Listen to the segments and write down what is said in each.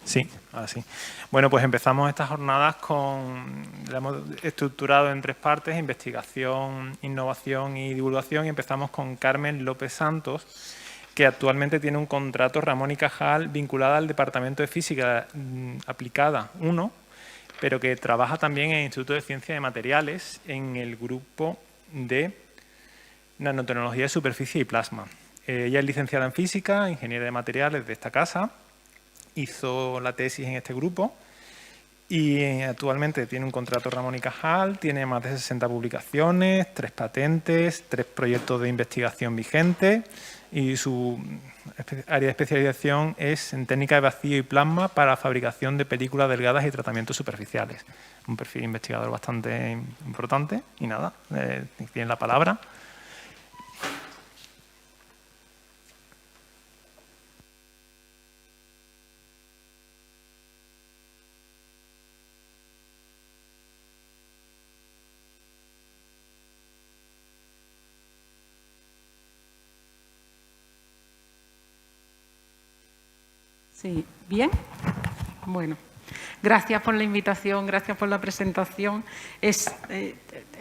Sí, ahora sí. Bueno, pues empezamos estas jornadas la hemos estructurado en 3 partes: investigación, innovación y divulgación, y empezamos con Carmen López Santos, que actualmente tiene un contrato Ramón y Cajal vinculada al Departamento de Física Aplicada 1, pero que trabaja también en el Instituto de Ciencia de Materiales en el grupo de nanotecnología de superficie y plasma. Ella es licenciada en física, ingeniera de materiales de esta casa, hizo la tesis en este grupo y actualmente tiene un contrato Ramón y Cajal, tiene más de 60 publicaciones, 3 patentes, 3 proyectos de investigación vigentes, y su área de especialización es en técnica de vacío y plasma para fabricación de películas delgadas y tratamientos superficiales. Un perfil investigador bastante importante. Y nada, tiene la palabra. Sí, ¿bien? Bueno, gracias por la invitación, gracias por la presentación. Es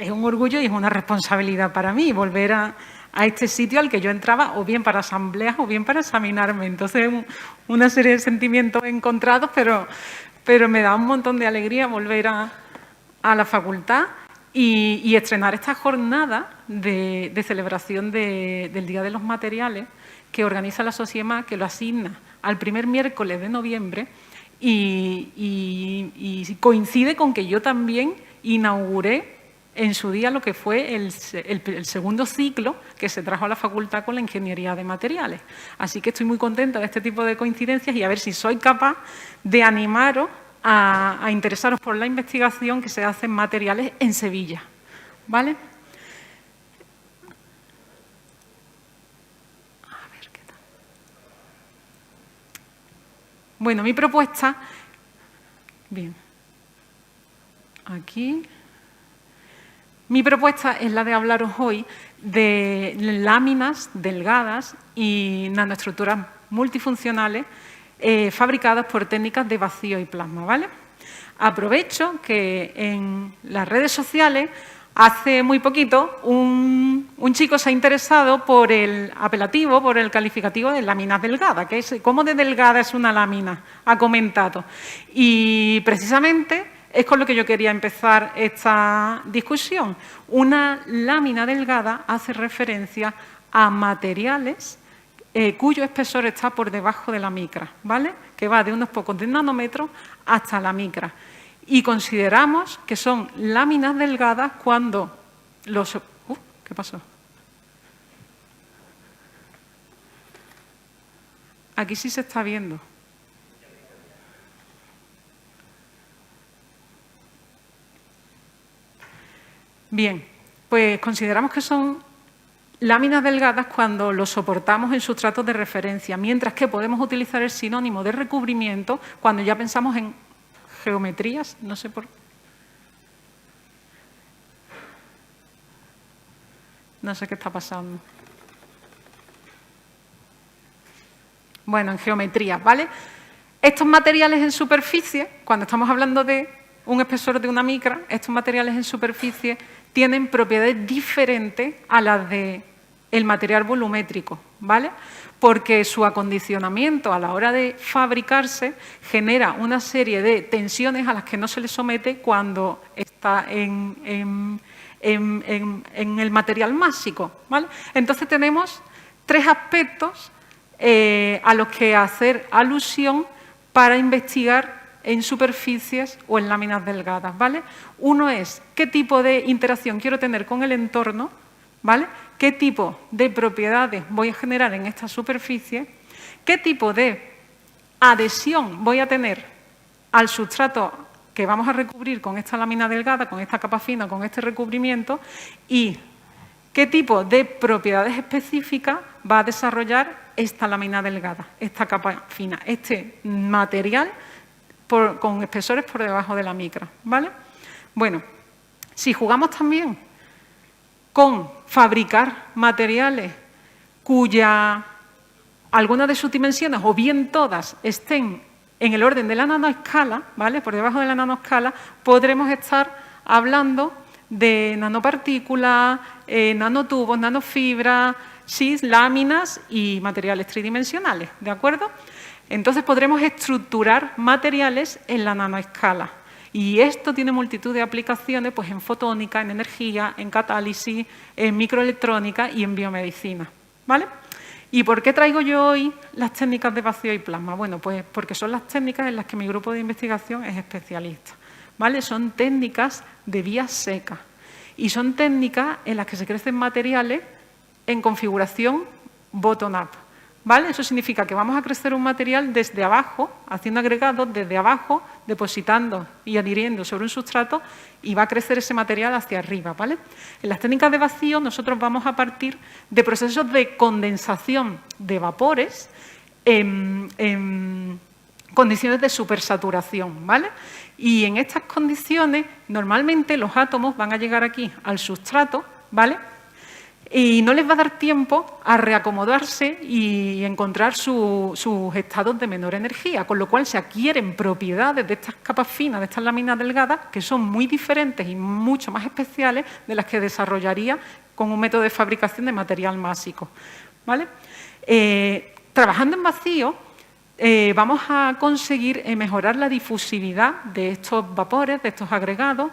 un orgullo y es una responsabilidad para mí volver a este sitio al que yo entraba o bien para asambleas o bien para examinarme. Entonces, una serie de sentimientos encontrados, pero me da un montón de alegría volver a la facultad y estrenar esta jornada de celebración del Día de los Materiales que organiza la SOCIEMA, que lo asigna al primer miércoles de noviembre y coincide con que yo también inauguré en su día lo que fue el segundo ciclo que se trajo a la facultad con la ingeniería de materiales. Así que estoy muy contenta de este tipo de coincidencias y a ver si soy capaz de animaros a interesaros por la investigación que se hace en materiales en Sevilla. ¿Vale? Bueno, mi propuesta, bien, aquí, mi propuesta es la de hablaros hoy de láminas delgadas y nanoestructuras multifuncionales fabricadas por técnicas de vacío y plasma, ¿vale? Aprovecho que en las redes sociales hace muy poquito un chico se ha interesado por el apelativo, por el calificativo de láminas delgadas, que es cómo de delgada es una lámina, ha comentado. Y precisamente es con lo que yo quería empezar esta discusión. Una lámina delgada hace referencia a materiales cuyo espesor está por debajo de la micra, ¿vale? Que va de unos pocos de nanómetros hasta la micra. Y consideramos que son láminas delgadas cuando los... ¿qué pasó? Aquí sí se está viendo. Bien, pues consideramos que son láminas delgadas cuando los soportamos en sustratos de referencia, mientras que podemos utilizar el sinónimo de recubrimiento cuando ya pensamos en geometrías, no sé por... No sé qué está pasando. Bueno, en geometrías, ¿vale? Estos materiales en superficie, cuando estamos hablando de un espesor de una micra, estos materiales en superficie tienen propiedades diferentes a las del material volumétrico, ¿vale? Porque su acondicionamiento a la hora de fabricarse genera una serie de tensiones a las que no se le somete cuando está en el material másico, ¿vale? Entonces tenemos 3 aspectos a los que hacer alusión para investigar en superficies o en láminas delgadas, ¿vale? Uno es qué tipo de interacción quiero tener con el entorno, ¿vale? ¿Qué tipo de propiedades voy a generar en esta superficie? ¿Qué tipo de adhesión voy a tener al sustrato que vamos a recubrir con esta lámina delgada, con esta capa fina, con este recubrimiento? Y ¿qué tipo de propiedades específicas va a desarrollar esta lámina delgada, esta capa fina, este material con espesores por debajo de la micra, ¿vale? Bueno, si jugamos también con fabricar materiales cuya algunas de sus dimensiones o bien todas estén en el orden de la nanoescala, ¿vale? Por debajo de la nanoescala, podremos estar hablando de nanopartículas, nanotubos, nanofibras, chips, láminas y materiales tridimensionales, ¿de acuerdo? Entonces podremos estructurar materiales en la nanoescala. Y esto tiene multitud de aplicaciones pues, en fotónica, en energía, en catálisis, en microelectrónica y en biomedicina, ¿vale? ¿Y por qué traigo yo hoy las técnicas de vacío y plasma? Bueno, pues porque son las técnicas en las que mi grupo de investigación es especialista, ¿vale? Son técnicas de vía seca y son técnicas en las que se crecen materiales en configuración bottom-up, ¿vale? Eso significa que vamos a crecer un material desde abajo, haciendo agregados desde abajo, depositando y adhiriendo sobre un sustrato y va a crecer ese material hacia arriba, ¿vale? En las técnicas de vacío nosotros vamos a partir de procesos de condensación de vapores en condiciones de supersaturación, ¿vale? Y en estas condiciones normalmente los átomos van a llegar aquí al sustrato, ¿vale? Y no les va a dar tiempo a reacomodarse y encontrar sus estados de menor energía, con lo cual se adquieren propiedades de estas capas finas, de estas láminas delgadas, que son muy diferentes y mucho más especiales de las que desarrollaría con un método de fabricación de material másico, ¿vale? Trabajando en vacío, vamos a conseguir mejorar la difusividad de estos vapores, de estos agregados,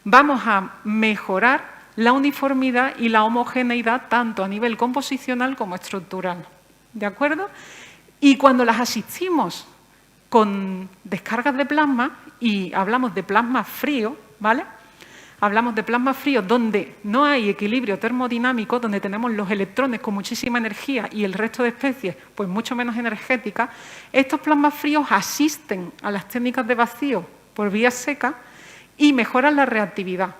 vamos a mejorar la uniformidad y la homogeneidad tanto a nivel composicional como estructural, ¿de acuerdo? Y cuando las asistimos con descargas de plasma, y hablamos de plasma frío, ¿vale? Hablamos de plasma frío donde no hay equilibrio termodinámico, donde tenemos los electrones con muchísima energía y el resto de especies pues mucho menos energéticas. Estos plasmas fríos asisten a las técnicas de vacío por vía seca y mejoran la reactividad.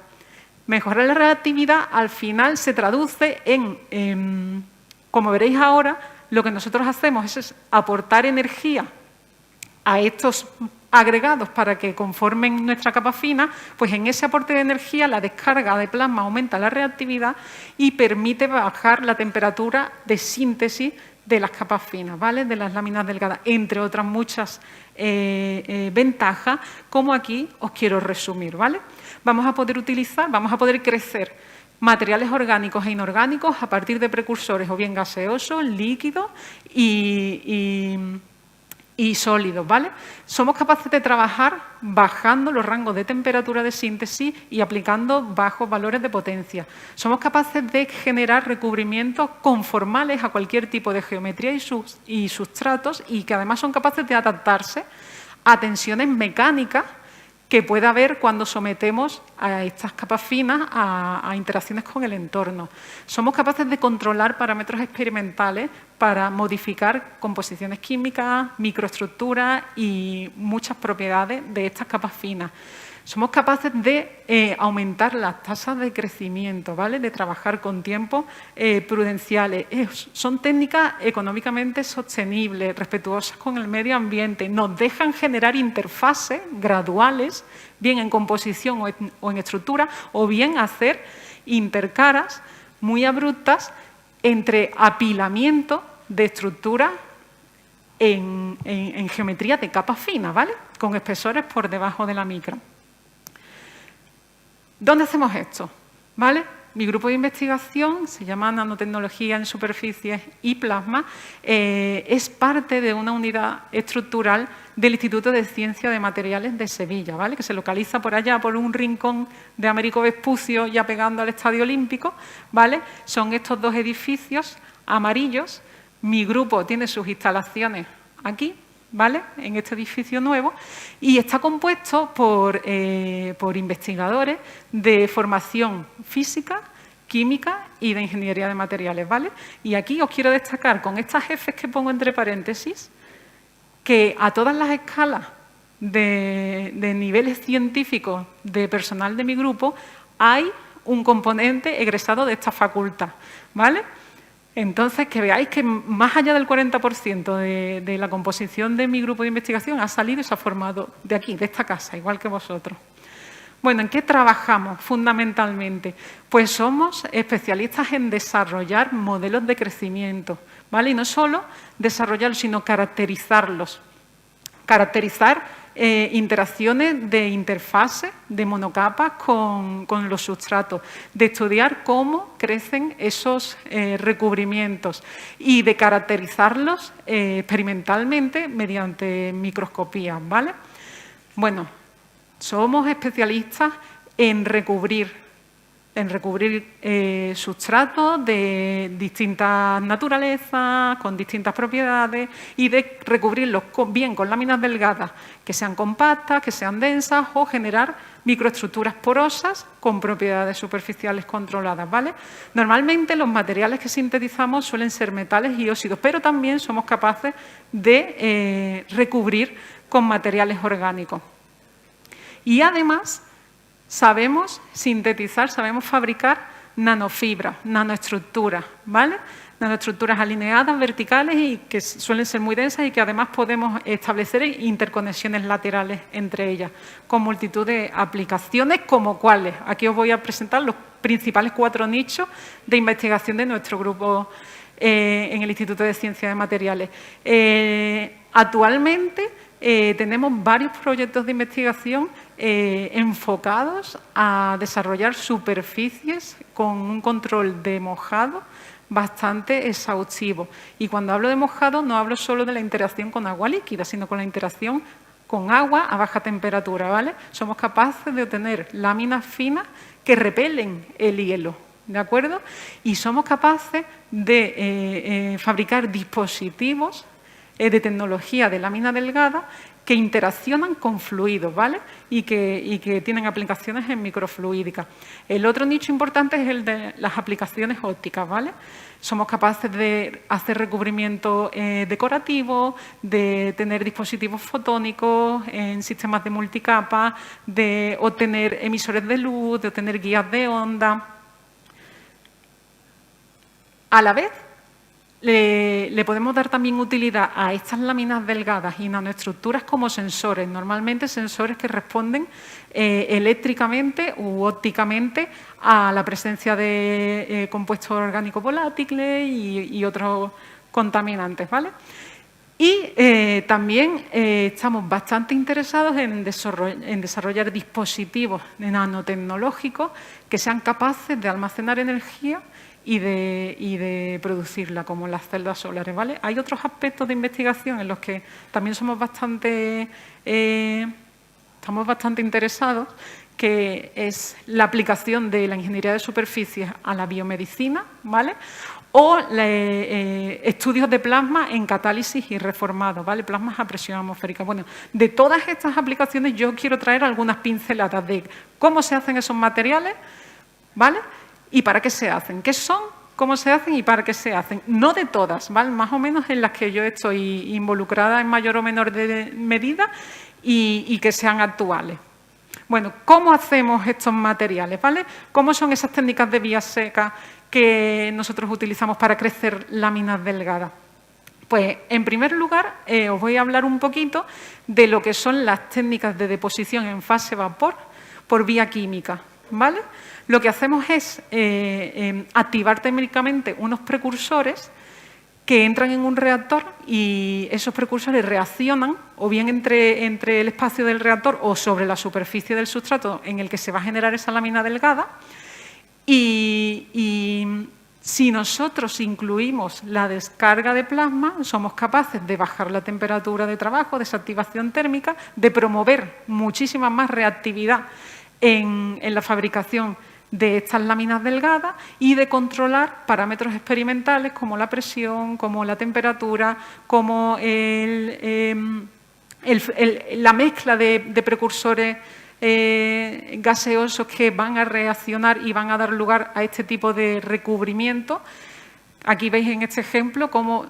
Mejorar la reactividad al final se traduce en, como veréis ahora, lo que nosotros hacemos es aportar energía a estos agregados para que conformen nuestra capa fina, pues en ese aporte de energía la descarga de plasma aumenta la reactividad y permite bajar la temperatura de síntesis de las capas finas, ¿vale? De las láminas delgadas, entre otras muchas ventajas, como aquí os quiero resumir, ¿vale? Vamos a poder crecer materiales orgánicos e inorgánicos a partir de precursores o bien gaseosos, líquidos y sólidos, ¿vale? Somos capaces de trabajar bajando los rangos de temperatura de síntesis y aplicando bajos valores de potencia. Somos capaces de generar recubrimientos conformales a cualquier tipo de geometría y sustratos y que además son capaces de adaptarse a tensiones mecánicas que pueda haber cuando sometemos a estas capas finas a interacciones con el entorno. Somos capaces de controlar parámetros experimentales para modificar composiciones químicas, microestructuras y muchas propiedades de estas capas finas. Somos capaces de aumentar las tasas de crecimiento, ¿vale? De trabajar con tiempos prudenciales. Son técnicas económicamente sostenibles, respetuosas con el medio ambiente. Nos dejan generar interfaces graduales, bien en composición o en estructura, o bien hacer intercaras muy abruptas entre apilamiento de estructuras en geometría de capas finas, ¿vale? Con espesores por debajo de la micra. ¿Dónde hacemos esto? ¿Vale? Mi grupo de investigación se llama Nanotecnología en Superficies y Plasma. Es parte de una unidad estructural del Instituto de Ciencia de Materiales de Sevilla, ¿vale? Que se localiza por allá, por un rincón de Américo Vespucio, ya pegando al Estadio Olímpico, ¿vale? Son estos dos edificios amarillos. Mi grupo tiene sus instalaciones aquí, ¿vale? En este edificio nuevo, y está compuesto por investigadores de formación física, química y de ingeniería de materiales, ¿vale? Y aquí os quiero destacar con estas Fs que pongo entre paréntesis que a todas las escalas de niveles científicos de personal de mi grupo hay un componente egresado de esta facultad, ¿vale? Entonces, que veáis que más allá del 40% de la composición de mi grupo de investigación ha salido y se ha formado de aquí, de esta casa, igual que vosotros. Bueno, ¿en qué trabajamos fundamentalmente? Pues somos especialistas en desarrollar modelos de crecimiento, ¿vale? Y no solo desarrollarlos, sino caracterizarlos. Caracterizar interacciones de interfaces, de monocapas con los sustratos, de estudiar cómo crecen esos recubrimientos y de caracterizarlos experimentalmente mediante microscopía, ¿vale? Bueno, somos especialistas en recubrir sustratos de distintas naturalezas, con distintas propiedades y de recubrirlos bien con láminas delgadas que sean compactas, que sean densas o generar microestructuras porosas con propiedades superficiales controladas, ¿vale? Normalmente los materiales que sintetizamos suelen ser metales y óxidos, pero también somos capaces de recubrir con materiales orgánicos. Y además sabemos sintetizar, sabemos fabricar nanofibras, nanoestructuras, ¿vale? Nanoestructuras alineadas, verticales y que suelen ser muy densas y que además podemos establecer interconexiones laterales entre ellas, con multitud de aplicaciones como cuáles. Aquí os voy a presentar los principales 4 nichos de investigación de nuestro grupo en el Instituto de Ciencias de Materiales. Actualmente tenemos varios proyectos de investigación enfocados a desarrollar superficies con un control de mojado bastante exhaustivo. Y cuando hablo de mojado no hablo solo de la interacción con agua líquida, sino con la interacción con agua a baja temperatura, ¿vale? Somos capaces de obtener láminas finas que repelen el hielo, ¿de acuerdo? Y somos capaces de fabricar dispositivos de tecnología de lámina delgada que interaccionan con fluidos, ¿vale? Y que tienen aplicaciones en microfluídica. El otro nicho importante es el de las aplicaciones ópticas, ¿vale? Somos capaces de hacer recubrimiento decorativo, de tener dispositivos fotónicos en sistemas de multicapa, de obtener emisores de luz, de obtener guías de onda. A la vez, le podemos dar también utilidad a estas láminas delgadas y nanoestructuras como sensores, normalmente sensores que responden eléctricamente u ópticamente a la presencia de compuestos orgánicos volátiles y otros contaminantes, ¿vale? Y también estamos bastante interesados en desarrollar dispositivos nanotecnológicos que sean capaces de almacenar energía y de producirla, como las celdas solares, ¿vale? Hay otros aspectos de investigación en los que también estamos bastante interesados, que es la aplicación de la ingeniería de superficies a la biomedicina, ¿vale? O estudios de plasma en catálisis y reformado, ¿vale? Plasmas a presión atmosférica. Bueno, de todas estas aplicaciones yo quiero traer algunas pinceladas de cómo se hacen esos materiales, ¿vale? ¿Y para qué se hacen? ¿Qué son? ¿Cómo se hacen? ¿Y para qué se hacen? No de todas, ¿vale? Más o menos en las que yo estoy involucrada en mayor o menor medida y que sean actuales. Bueno, ¿cómo hacemos estos materiales? ¿Vale? ¿Cómo son esas técnicas de vía seca que nosotros utilizamos para crecer láminas delgadas? Pues, en primer lugar, os voy a hablar un poquito de lo que son las técnicas de deposición en fase vapor por vía química, ¿vale? Lo que hacemos es activar térmicamente unos precursores que entran en un reactor y esos precursores reaccionan o bien entre el espacio del reactor o sobre la superficie del sustrato en el que se va a generar esa lámina delgada. Y si nosotros incluimos la descarga de plasma, somos capaces de bajar la temperatura de trabajo, desactivación térmica, de promover muchísima más reactividad en la fabricación de estas láminas delgadas y de controlar parámetros experimentales como la presión, como la temperatura, como la mezcla de precursores gaseosos que van a reaccionar y van a dar lugar a este tipo de recubrimiento. Aquí veis en este ejemplo cómo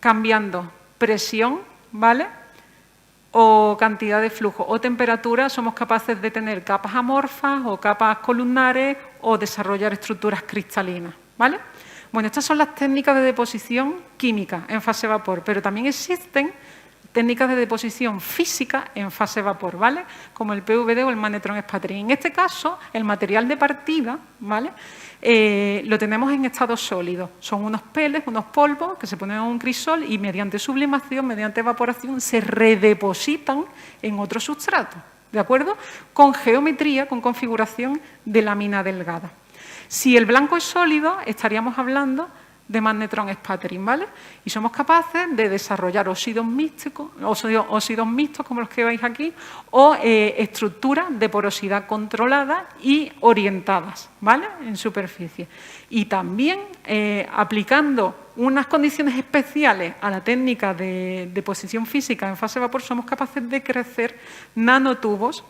cambiando presión, ¿vale?, o cantidad de flujo o temperatura somos capaces de tener capas amorfas o capas columnares o desarrollar estructuras cristalinas, ¿vale? Bueno, estas son las técnicas de deposición química en fase vapor, pero también existen técnicas de deposición física en fase vapor, ¿vale? Como el PVD o el magnetron sputtering. En este caso, el material de partida, ¿vale? Lo tenemos en estado sólido. Son unos peles, unos polvos que se ponen en un crisol y mediante sublimación, mediante evaporación, se redepositan en otro sustrato, ¿de acuerdo? Con geometría, con configuración de lámina delgada. Si el blanco es sólido, estaríamos hablando de magnetron sputtering, ¿vale? Y somos capaces de desarrollar óxidos mixtos como los que veis aquí, o estructuras de porosidad controlada y orientadas, ¿vale? En superficie. Y también aplicando unas condiciones especiales a la técnica de deposición física en fase vapor, somos capaces de crecer nanotubos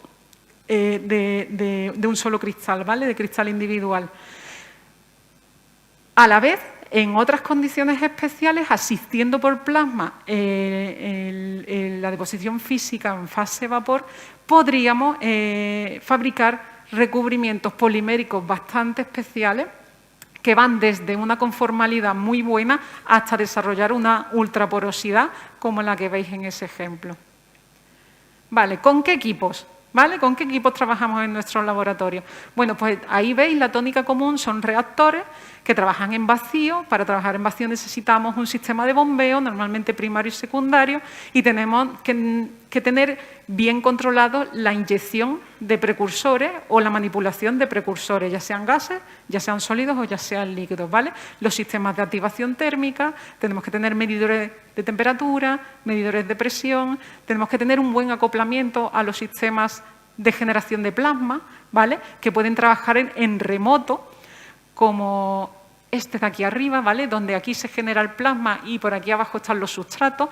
de un solo cristal, ¿vale? De cristal individual. A la vez, en otras condiciones especiales, asistiendo por plasma la deposición física en fase vapor, podríamos fabricar recubrimientos poliméricos bastante especiales que van desde una conformalidad muy buena hasta desarrollar una ultraporosidad como la que veis en ese ejemplo. Vale, ¿con qué equipos? ¿Vale? ¿Con qué equipos trabajamos en nuestro laboratorio? Bueno, pues ahí veis la tónica común, son reactores que trabajan en vacío. Para trabajar en vacío necesitamos un sistema de bombeo, normalmente primario y secundario, y tenemos que tener bien controlado la inyección de precursores o la manipulación de precursores, ya sean gases, ya sean sólidos o ya sean líquidos, ¿vale? Los sistemas de activación térmica, tenemos que tener medidores de temperatura, medidores de presión, tenemos que tener un buen acoplamiento a los sistemas de generación de plasma, ¿vale? Que pueden trabajar en remoto, como este de aquí arriba, ¿vale? Donde aquí se genera el plasma y por aquí abajo están los sustratos,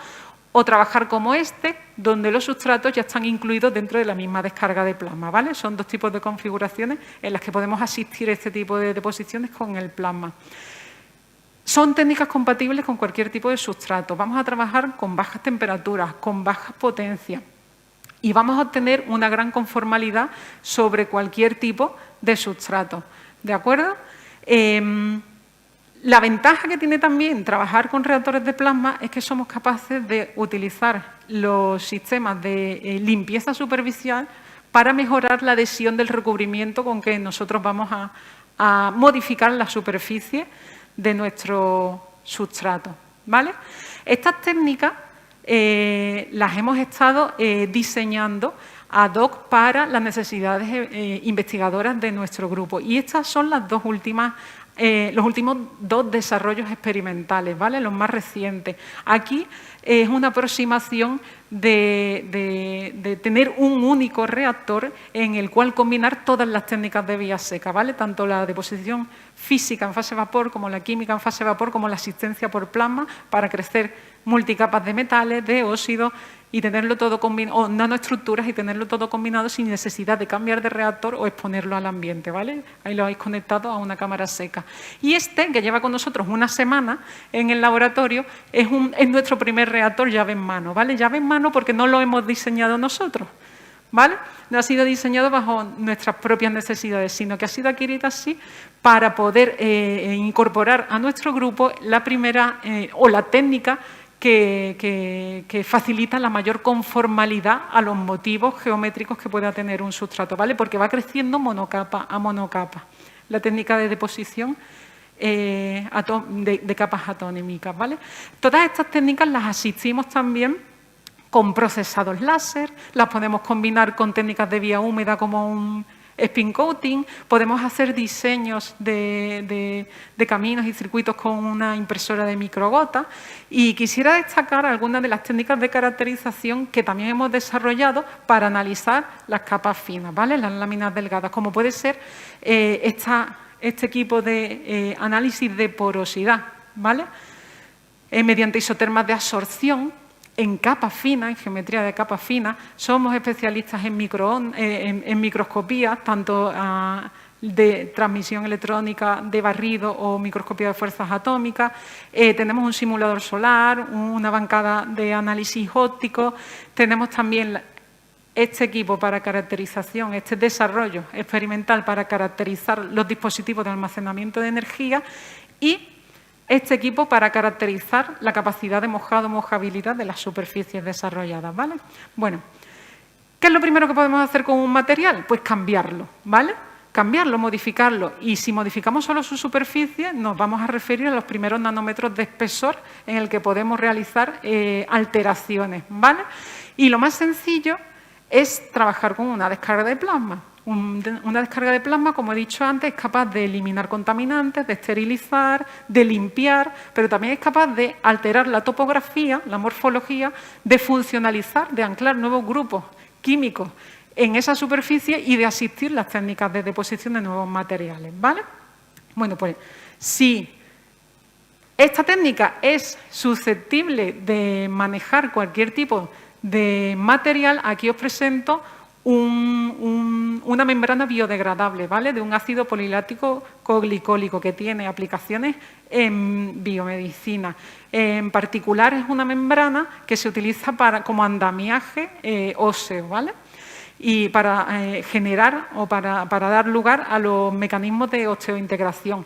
o trabajar como este, donde los sustratos ya están incluidos dentro de la misma descarga de plasma, ¿vale? Son dos tipos de configuraciones en las que podemos asistir a este tipo de deposiciones con el plasma. Son técnicas compatibles con cualquier tipo de sustrato. Vamos a trabajar con bajas temperaturas, con bajas potencias y vamos a obtener una gran conformalidad sobre cualquier tipo de sustrato, ¿de acuerdo? La ventaja que tiene también trabajar con reactores de plasma es que somos capaces de utilizar los sistemas de limpieza superficial para mejorar la adhesión del recubrimiento con que nosotros vamos a modificar la superficie de nuestro sustrato, ¿vale? Estas técnicas las hemos estado diseñando ad hoc para las necesidades investigadoras de nuestro grupo y estas son las dos últimas los últimos dos desarrollos experimentales, ¿vale? Los más recientes. Aquí es una aproximación de tener un único reactor en el cual combinar todas las técnicas de vía seca, ¿vale? Tanto la deposición física en fase vapor como la química en fase vapor como la asistencia por plasma para crecer multicapas de metales, de óxidos y tenerlo todo combinado, o nanoestructuras y tenerlo todo combinado sin necesidad de cambiar de reactor o exponerlo al ambiente, ¿vale? Ahí lo habéis conectado a una cámara seca. Y este, que lleva con nosotros una semana en el laboratorio, es nuestro primer reactor llave en mano, ¿vale? Llave en mano porque no lo hemos diseñado nosotros, ¿vale? No ha sido diseñado bajo nuestras propias necesidades, sino que ha sido adquirido así para poder incorporar a nuestro grupo la primera o la técnica que facilita la mayor conformalidad a los motivos geométricos que pueda tener un sustrato, ¿vale? Porque va creciendo monocapa a monocapa. La técnica de deposición de capas atómicas, ¿vale? Todas estas técnicas las asistimos también con procesados láser, las podemos combinar con técnicas de vía húmeda como un spin coating, podemos hacer diseños de caminos y circuitos con una impresora de microgota y quisiera destacar algunas de las técnicas de caracterización que también hemos desarrollado para analizar las capas finas, ¿vale? Las láminas delgadas, como puede ser este equipo de análisis de porosidad, ¿vale? Mediante isotermas de absorción en capas finas, en geometría de capas finas, somos especialistas en microscopía, tanto de transmisión electrónica, de barrido o microscopía de fuerzas atómicas. Tenemos un simulador solar, una bancada de análisis óptico, tenemos también este equipo para caracterización, este desarrollo experimental para caracterizar los dispositivos de almacenamiento de energía y este equipo para caracterizar la capacidad de mojado o mojabilidad de las superficies desarrolladas, ¿vale? Bueno, ¿qué es lo primero que podemos hacer con un material? Pues cambiarlo, ¿vale? Cambiarlo, modificarlo. Y si modificamos solo su superficie, nos vamos a referir a los primeros nanómetros de espesor en el que podemos realizar alteraciones, ¿vale? Y lo más sencillo es trabajar con una descarga de plasma. Una descarga de plasma, como he dicho antes, es capaz de eliminar contaminantes, de esterilizar, de limpiar, pero también es capaz de alterar la topografía, la morfología, de funcionalizar, de anclar nuevos grupos químicos en esa superficie y de asistir las técnicas de deposición de nuevos materiales, ¿vale? Bueno, pues si esta técnica es susceptible de manejar cualquier tipo de material, aquí os presento una membrana biodegradable, ¿vale? De un ácido polilático coglicólico que tiene aplicaciones en biomedicina. En particular es una membrana que se utiliza como andamiaje óseo, ¿vale? Y para generar o para dar lugar a los mecanismos de osteointegración.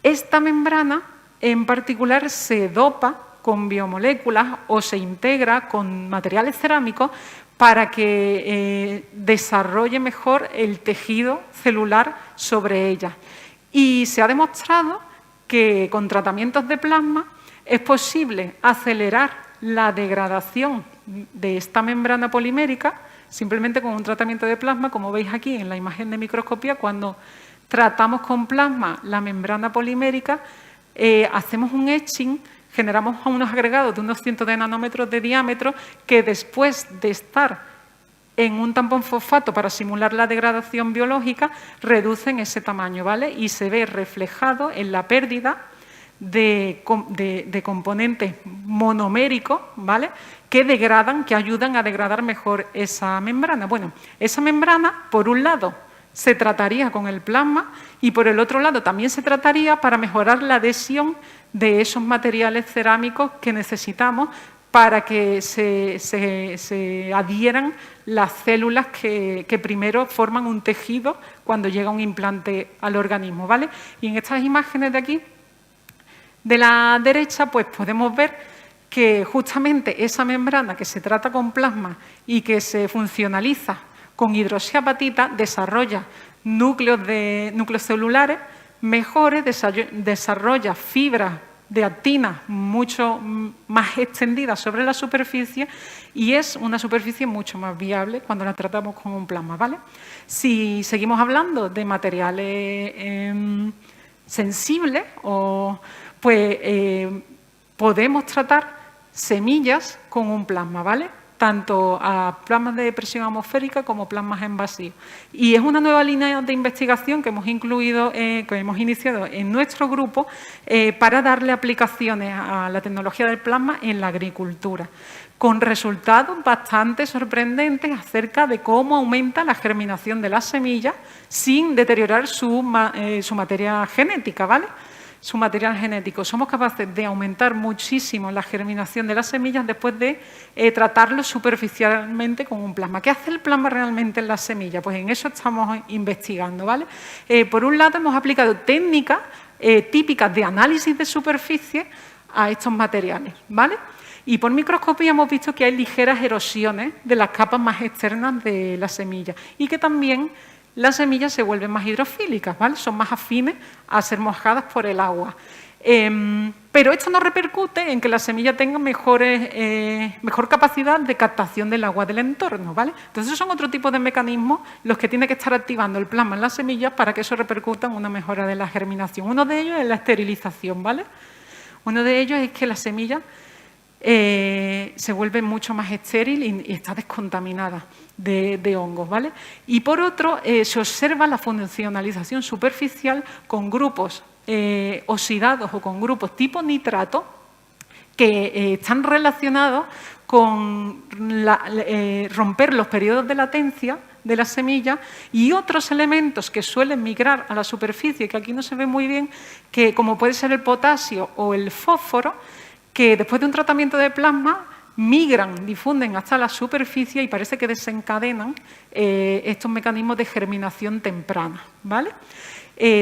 Esta membrana en particular se dopa con biomoléculas o se integra con materiales cerámicos para que desarrolle mejor el tejido celular sobre ella. Y se ha demostrado que con tratamientos de plasma es posible acelerar la degradación de esta membrana polimérica simplemente con un tratamiento de plasma, como veis aquí en la imagen de microscopía. Cuando tratamos con plasma la membrana polimérica, hacemos un etching, generamos unos agregados de unos cientos de nanómetros de diámetro que después de estar en un tampón fosfato para simular la degradación biológica, reducen ese tamaño, ¿vale? Y se ve reflejado en la pérdida de componentes monoméricos, ¿vale? Que degradan, que ayudan a degradar mejor esa membrana. Bueno, esa membrana, por un lado, se trataría con el plasma y por el otro lado también se trataría para mejorar la adhesión de esos materiales cerámicos que necesitamos para que se adhieran las células que primero forman un tejido cuando llega un implante al organismo, ¿vale? Y en estas imágenes de aquí, de la derecha, pues podemos ver que justamente esa membrana que se trata con plasma y que se funcionaliza con hidroxiapatita desarrolla núcleos celulares mejores, desarrolla fibras de actina mucho más extendidas sobre la superficie y es una superficie mucho más viable cuando la tratamos con un plasma, ¿vale? Si seguimos hablando de materiales sensibles, pues podemos tratar semillas con un plasma, ¿vale? Tanto a plasmas de presión atmosférica como plasmas en vacío. Y es una nueva línea de investigación que hemos incluido, que hemos iniciado en nuestro grupo para darle aplicaciones a la tecnología del plasma en la agricultura, con resultados bastante sorprendentes acerca de cómo aumenta la germinación de las semillas sin deteriorar su materia genética, ¿vale? Su material genético. Somos capaces de aumentar muchísimo la germinación de las semillas después de tratarlo superficialmente con un plasma. ¿Qué hace el plasma realmente en las semillas? Pues en eso estamos investigando, ¿vale? Por un lado, hemos aplicado técnicas típicas de análisis de superficie a estos materiales, ¿vale? Y por microscopía hemos visto que hay ligeras erosiones de las capas más externas de la semilla y que también las semillas se vuelven más hidrofílicas, ¿vale? Son más afines a ser mojadas por el agua. Pero esto no repercute en que la semilla tenga mejor capacidad de captación del agua del entorno, ¿vale? Entonces son otro tipo de mecanismos los que tiene que estar activando el plasma en las semillas para que eso repercuta en una mejora de la germinación. Uno de ellos es la esterilización, ¿vale? Uno de ellos es que la semilla se vuelve mucho más estéril y está descontaminada de hongos, ¿vale? Y por otro, se observa la funcionalización superficial con grupos oxidados o con grupos tipo nitrato que están relacionados con romper los periodos de latencia de la semilla y otros elementos que suelen migrar a la superficie, que aquí no se ve muy bien, que como puede ser el potasio o el fósforo, que después de un tratamiento de plasma migran, difunden hasta la superficie y parece que desencadenan estos mecanismos de germinación temprana, ¿vale?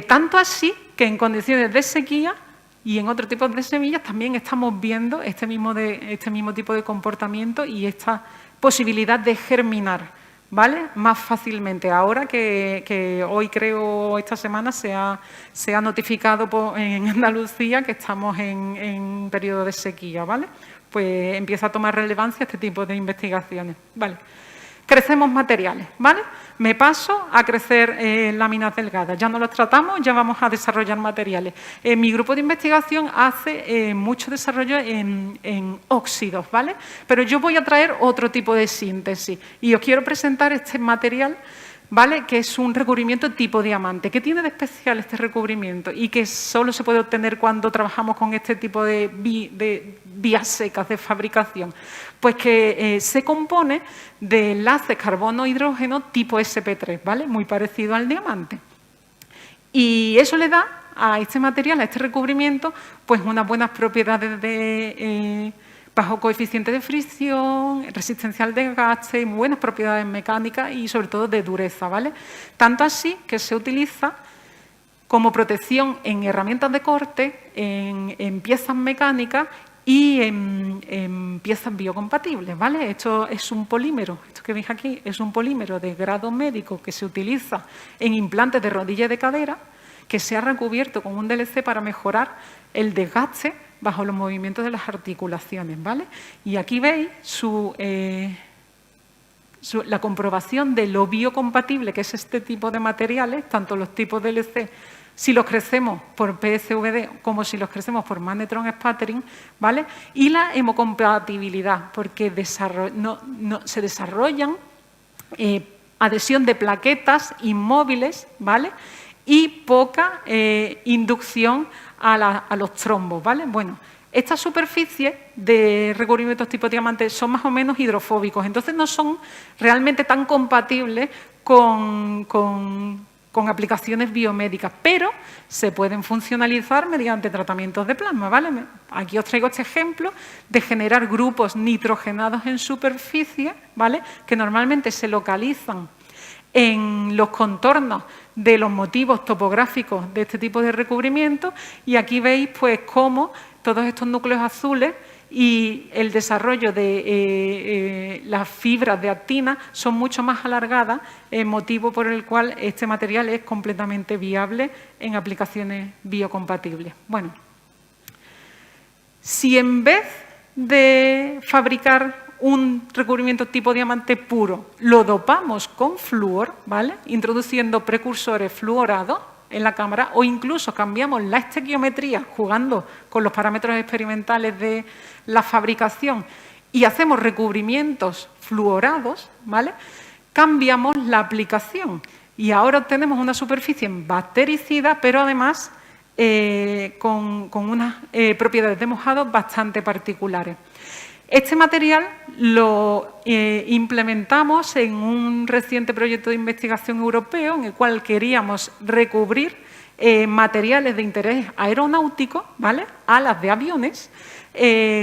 Tanto así que en condiciones de sequía y en otro tipo de semillas también estamos viendo este mismo tipo de comportamiento y esta posibilidad de germinar, ¿vale? Más fácilmente. Ahora que hoy, creo, esta semana se ha notificado en Andalucía que estamos en periodo de sequía, ¿vale? Pues empieza a tomar relevancia este tipo de investigaciones, ¿vale? Crecemos materiales, ¿vale? Me paso a crecer láminas delgadas. Ya no los tratamos, ya vamos a desarrollar materiales. Mi grupo de investigación hace mucho desarrollo en óxidos, ¿vale? Pero yo voy a traer otro tipo de síntesis y os quiero presentar este material, ¿vale? Que es un recubrimiento tipo diamante. ¿Qué tiene de especial este recubrimiento? Y que solo se puede obtener cuando trabajamos con este tipo de vías secas de fabricación. Pues que se compone de enlaces carbono-hidrógeno tipo sp3, ¿vale? Muy parecido al diamante. Y eso le da a este material, a este recubrimiento, pues unas buenas propiedades de bajo coeficiente de fricción, resistencia al desgaste, buenas propiedades mecánicas y sobre todo de dureza, ¿vale? Tanto así que se utiliza como protección en herramientas de corte, en piezas mecánicas y en piezas biocompatibles, ¿vale? Esto es un polímero, esto que veis aquí es un polímero de grado médico que se utiliza en implantes de rodilla y de cadera, que se ha recubierto con un DLC para mejorar el desgaste bajo los movimientos de las articulaciones, ¿vale? Y aquí veis la comprobación de lo biocompatible que es este tipo de materiales, tanto los tipos DLC, si los crecemos por PSVD como si los crecemos por magnetron sputtering, ¿vale? Y la hemocompatibilidad, porque se desarrollan adhesión de plaquetas inmóviles, ¿vale? Y poca inducción a los trombos, ¿vale? Bueno, estas superficies de recubrimientos tipo diamante son más o menos hidrofóbicos, entonces no son realmente tan compatibles con aplicaciones biomédicas, pero se pueden funcionalizar mediante tratamientos de plasma, ¿vale? Aquí os traigo este ejemplo de generar grupos nitrogenados en superficie, ¿vale? Que normalmente se localizan en los contornos de los motivos topográficos de este tipo de recubrimiento y aquí veis pues cómo todos estos núcleos azules y el desarrollo de las fibras de actina son mucho más alargadas, motivo por el cual este material es completamente viable en aplicaciones biocompatibles. Bueno, si en vez de fabricar un recubrimiento tipo diamante puro, lo dopamos con flúor, ¿vale? Introduciendo precursores fluorados en la cámara o incluso cambiamos la estequiometría jugando con los parámetros experimentales de la fabricación y hacemos recubrimientos fluorados, ¿vale? Cambiamos la aplicación y ahora obtenemos una superficie bactericida, pero además con unas propiedades de mojado bastante particulares. Este material lo implementamos en un reciente proyecto de investigación europeo en el cual queríamos recubrir materiales de interés aeronáutico, ¿vale? Alas de aviones,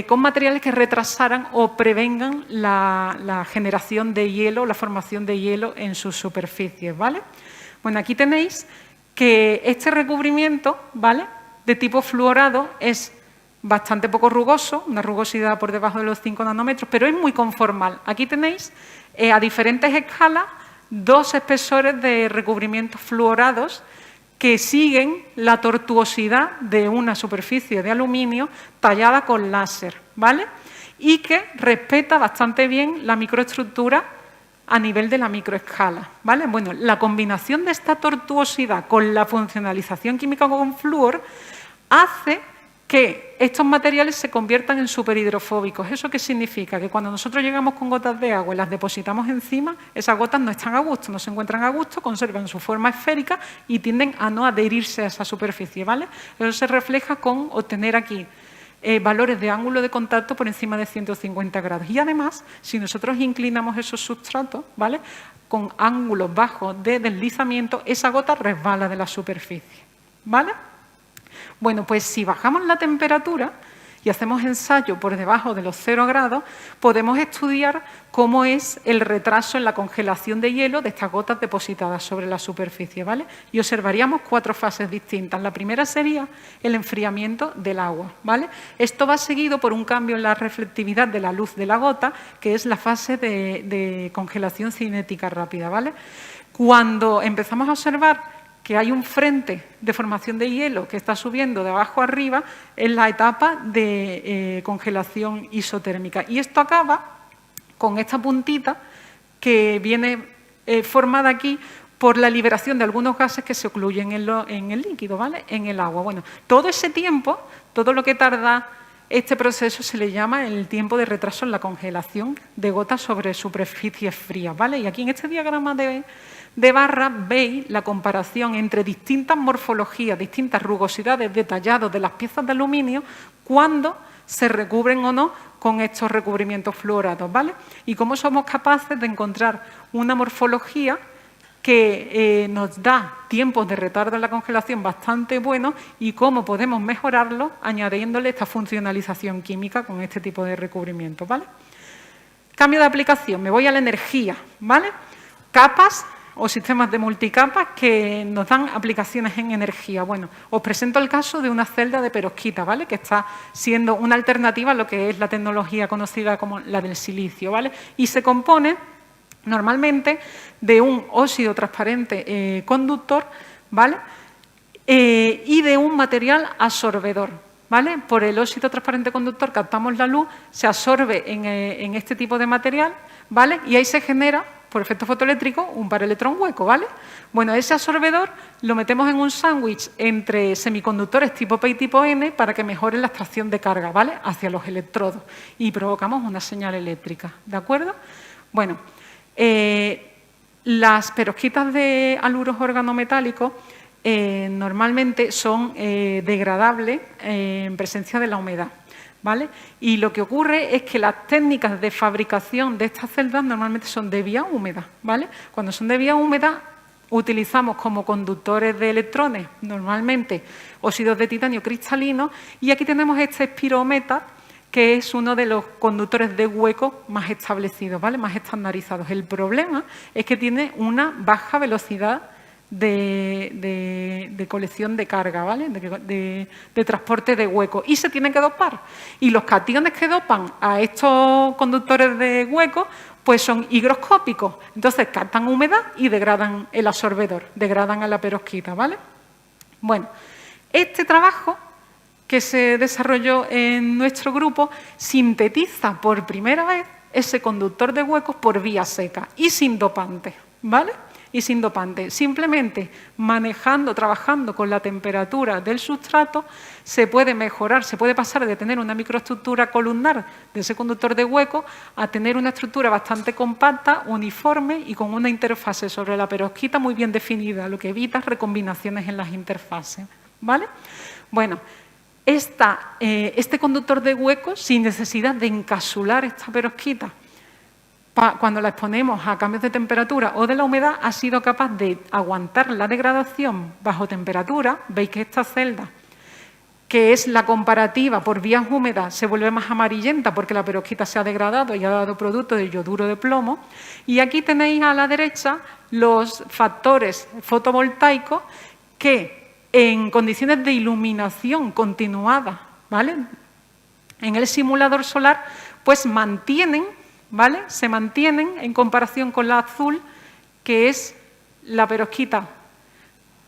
con materiales que retrasaran o prevengan la generación de hielo, la formación de hielo en sus superficies, ¿vale? Bueno, aquí tenéis que este recubrimiento, ¿vale?, de tipo fluorado es bastante poco rugoso, una rugosidad por debajo de los 5 nanómetros, pero es muy conformal. Aquí tenéis a diferentes escalas 2 espesores de recubrimientos fluorados que siguen la tortuosidad de una superficie de aluminio tallada con láser, ¿vale? Y que respeta bastante bien la microestructura a nivel de la microescala, ¿vale? Bueno, la combinación de esta tortuosidad con la funcionalización química con flúor hace que estos materiales se conviertan en superhidrofóbicos. ¿Eso qué significa? Que cuando nosotros llegamos con gotas de agua y las depositamos encima, esas gotas no están a gusto, no se encuentran a gusto, conservan su forma esférica y tienden a no adherirse a esa superficie, ¿vale? Eso se refleja con obtener aquí valores de ángulo de contacto por encima de 150 grados. Y además, si nosotros inclinamos esos sustratos, ¿vale?, con ángulos bajos de deslizamiento, esa gota resbala de la superficie, ¿vale? Bueno, pues si bajamos la temperatura y hacemos ensayo por debajo de los 0 grados, podemos estudiar cómo es el retraso en la congelación de hielo de estas gotas depositadas sobre la superficie, ¿vale? Y observaríamos 4 fases distintas. La primera sería el enfriamiento del agua, ¿vale? Esto va seguido por un cambio en la reflectividad de la luz de la gota, que es la fase de congelación cinética rápida, ¿vale? Cuando empezamos a observar que hay un frente de formación de hielo que está subiendo de abajo a arriba, es la etapa de congelación isotérmica. Y esto acaba con esta puntita que viene formada aquí por la liberación de algunos gases que se ocluyen en el líquido, ¿vale? En el agua. Bueno, todo ese tiempo, todo lo que tarda este proceso se le llama el tiempo de retraso en la congelación de gotas sobre superficies frías, ¿vale? Y aquí en este diagrama de barra veis la comparación entre distintas morfologías, distintas rugosidades detalladas de las piezas de aluminio cuando se recubren o no con estos recubrimientos fluorados, ¿vale? Y cómo somos capaces de encontrar una morfología que nos da tiempos de retardo en la congelación bastante buenos y cómo podemos mejorarlo añadiéndole esta funcionalización química con este tipo de recubrimiento, ¿vale? Cambio de aplicación, me voy a la energía, ¿vale? Capas o sistemas de multicapas que nos dan aplicaciones en energía. Bueno, os presento el caso de una celda de perovskita, ¿vale? Que está siendo una alternativa a lo que es la tecnología conocida como la del silicio, ¿vale? Y se compone normalmente de un óxido transparente conductor, ¿vale? Y de un material absorbedor, ¿vale? Por el óxido transparente conductor captamos la luz, se absorbe en este tipo de material, ¿vale? Y ahí se genera, por efecto fotoeléctrico, un par electrón hueco, ¿vale? Bueno, ese absorbedor lo metemos en un sándwich entre semiconductores tipo P y tipo N para que mejore la extracción de carga, ¿vale? Hacia los electrodos y provocamos una señal eléctrica, ¿de acuerdo? Bueno, las perovskitas de haluros organometálicos normalmente son degradables en presencia de la humedad, ¿vale? Y lo que ocurre es que las técnicas de fabricación de estas celdas normalmente son de vía húmeda, ¿vale? Cuando son de vía húmeda utilizamos como conductores de electrones normalmente óxidos de titanio cristalinos y aquí tenemos este espirométal que es uno de los conductores de hueco más establecidos, ¿vale? Más estandarizados. El problema es que tiene una baja velocidad de colección de carga, ¿vale? De transporte de hueco y se tiene que dopar. Y los cationes que dopan a estos conductores de hueco pues son higroscópicos. Entonces captan humedad y degradan el absorbedor, degradan a la perovskita, ¿vale? Bueno, este trabajo que se desarrolló en nuestro grupo sintetiza por primera vez ese conductor de huecos por vía seca y sin dopante, ¿vale? Y sin dopante. Simplemente manejando, trabajando con la temperatura del sustrato, se puede mejorar, se puede pasar de tener una microestructura columnar de ese conductor de hueco a tener una estructura bastante compacta, uniforme y con una interfase sobre la perovskita muy bien definida, lo que evita recombinaciones en las interfaces, ¿vale? Bueno, este conductor de hueco, sin necesidad de encapsular esta perovskita, cuando la exponemos a cambios de temperatura o de la humedad, ha sido capaz de aguantar la degradación bajo temperatura. Veis que esta celda, que es la comparativa por vías húmedas, se vuelve más amarillenta porque la perovskita se ha degradado y ha dado producto de yoduro de plomo. Y aquí tenéis a la derecha los factores fotovoltaicos que en condiciones de iluminación continuada, ¿vale? En el simulador solar, pues mantienen, ¿vale? Se mantienen en comparación con la azul, que es la perovskita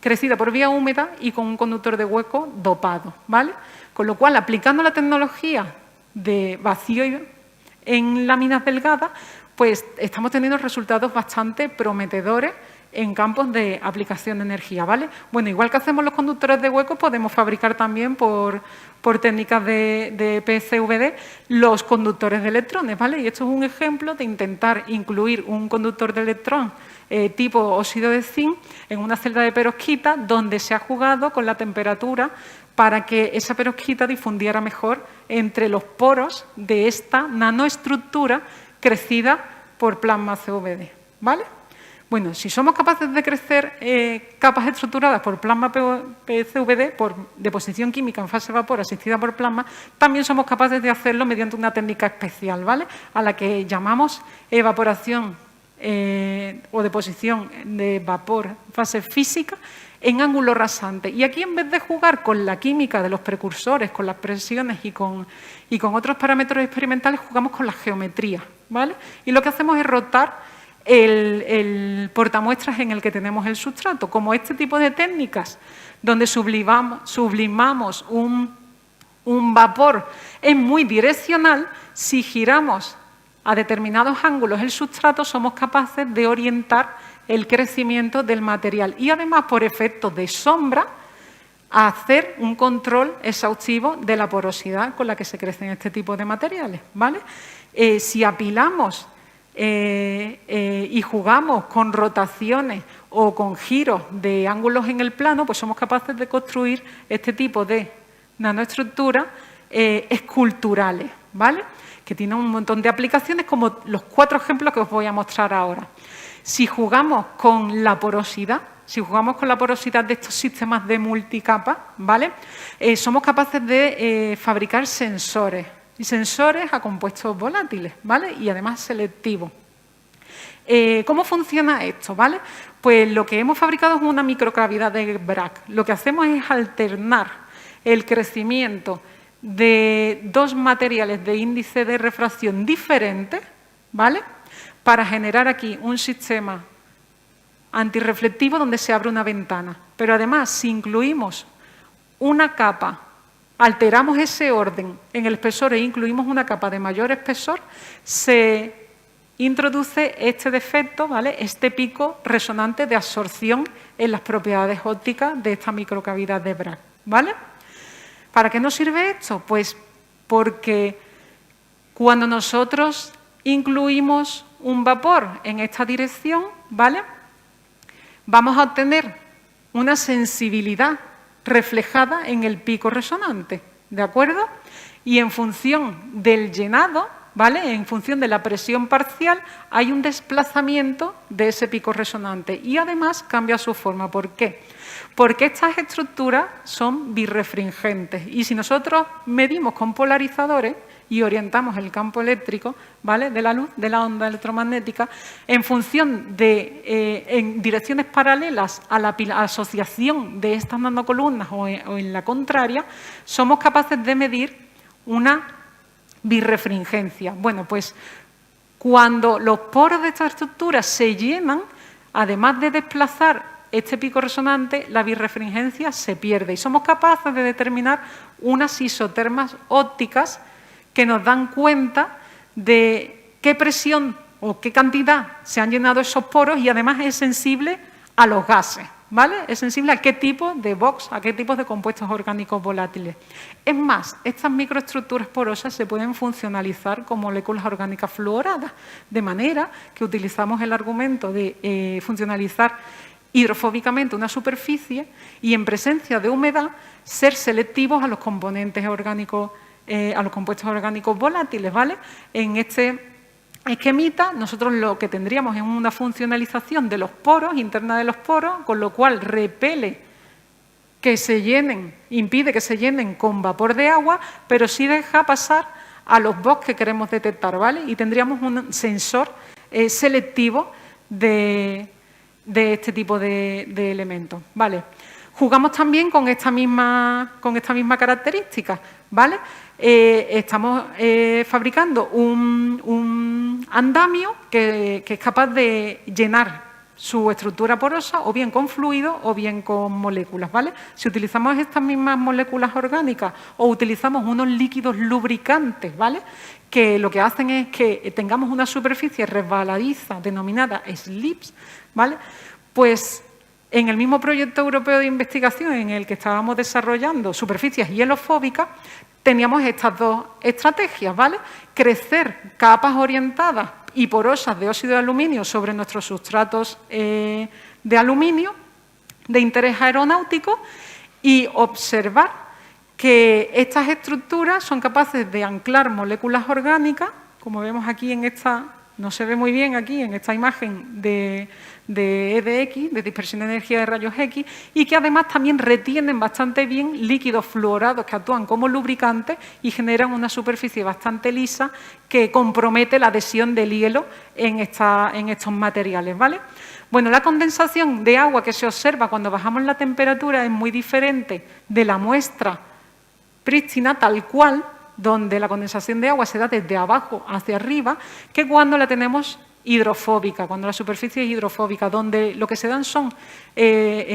crecida por vía húmeda y con un conductor de hueco dopado, ¿vale? Con lo cual, aplicando la tecnología de vacío en láminas delgadas, pues estamos teniendo resultados bastante prometedores en campos de aplicación de energía, ¿vale? Bueno, igual que hacemos los conductores de huecos, podemos fabricar también por técnicas de PCVD los conductores de electrones, ¿vale? Y esto es un ejemplo de intentar incluir un conductor de electrón tipo óxido de zinc en una celda de perovskita donde se ha jugado con la temperatura para que esa perovskita difundiera mejor entre los poros de esta nanoestructura crecida por plasma CVD, ¿vale? Bueno, si somos capaces de crecer capas estructuradas por plasma PCVD, por deposición química en fase vapor asistida por plasma, también somos capaces de hacerlo mediante una técnica especial, ¿vale? A la que llamamos evaporación o deposición de vapor fase física en ángulo rasante. Y aquí, en vez de jugar con la química de los precursores, con las presiones y con otros parámetros experimentales, jugamos con la geometría, ¿vale? Y lo que hacemos es rotar el portamuestras en el que tenemos el sustrato. Como este tipo de técnicas donde sublimamos un vapor es muy direccional, si giramos a determinados ángulos el sustrato somos capaces de orientar el crecimiento del material y además por efectos de sombra hacer un control exhaustivo de la porosidad con la que se crecen este tipo de materiales, ¿vale? Si apilamos y jugamos con rotaciones o con giros de ángulos en el plano, pues somos capaces de construir este tipo de nanoestructuras esculturales, ¿vale? Que tienen un montón de aplicaciones, como los 4 ejemplos que os voy a mostrar ahora. Si jugamos con la porosidad, de estos sistemas de multicapa, ¿vale? Somos capaces de fabricar sensores. Y sensores a compuestos volátiles, ¿vale? Y además selectivos. ¿Cómo funciona esto, ¿vale? Pues lo que hemos fabricado es una microcavidad de Bragg. Lo que hacemos es alternar el crecimiento de 2 materiales de índice de refracción diferentes, ¿vale? Para generar aquí un sistema antirreflectivo donde se abre una ventana. Pero además, si incluimos una capa, alteramos ese orden en el espesor e incluimos una capa de mayor espesor, se introduce este defecto, ¿vale? Este pico resonante de absorción en las propiedades ópticas de esta microcavidad de Bragg, ¿vale? ¿Para qué nos sirve esto? Pues porque cuando nosotros incluimos un vapor en esta dirección, ¿vale? Vamos a obtener una sensibilidad reflejada en el pico resonante, ¿de acuerdo? Y en función del llenado, ¿vale? En función de la presión parcial, hay un desplazamiento de ese pico resonante y además cambia su forma. ¿Por qué? Porque estas estructuras son birrefringentes y si nosotros medimos con polarizadores y orientamos el campo eléctrico, ¿vale? De la luz, de la onda electromagnética, en función de, en direcciones paralelas a la asociación de estas nanocolumnas o en la contraria, somos capaces de medir una birrefringencia. Bueno, pues cuando los poros de esta estructura se llenan, además de desplazar este pico resonante, la birrefringencia se pierde y somos capaces de determinar unas isotermas ópticas que nos dan cuenta de qué presión o qué cantidad se han llenado esos poros y además es sensible a los gases, ¿vale? Es sensible a qué tipo de box, a qué tipos de compuestos orgánicos volátiles. Es más, estas microestructuras porosas se pueden funcionalizar con moléculas orgánicas fluoradas, de manera que utilizamos el argumento de funcionalizar hidrofóbicamente una superficie y en presencia de humedad ser selectivos a los componentes orgánicos a los compuestos orgánicos volátiles, ¿vale? En este esquemita nosotros lo que tendríamos es una funcionalización de los poros, interna de los poros, con lo cual repele que se llenen, impide que se llenen con vapor de agua, pero sí deja pasar a los box que queremos detectar, ¿vale? Y tendríamos un sensor selectivo de este tipo de elementos, ¿vale? Jugamos también con esta misma característica, ¿vale? Estamos fabricando un andamio que es capaz de llenar su estructura porosa o bien con fluido o bien con moléculas, ¿vale? Si utilizamos estas mismas moléculas orgánicas o utilizamos unos líquidos lubricantes, ¿vale? Que lo que hacen es que tengamos una superficie resbaladiza denominada slips, ¿vale? Pues en el mismo proyecto europeo de investigación en el que estábamos desarrollando superficies hielofóbicas, teníamos estas 2 estrategias, ¿vale? Crecer capas orientadas y porosas de óxido de aluminio sobre nuestros sustratos de aluminio de interés aeronáutico y observar que estas estructuras son capaces de anclar moléculas orgánicas, como vemos aquí en esta no se ve muy bien aquí en esta imagen de EDX, de dispersión de energía de rayos X, y que además también retienen bastante bien líquidos fluorados que actúan como lubricantes y generan una superficie bastante lisa que compromete la adhesión del hielo en estos materiales, ¿vale? Bueno, la condensación de agua que se observa cuando bajamos la temperatura es muy diferente de la muestra prístina tal cual, donde la condensación de agua se da desde abajo hacia arriba, que cuando la tenemos hidrofóbica, cuando la superficie es hidrofóbica, donde lo que se dan son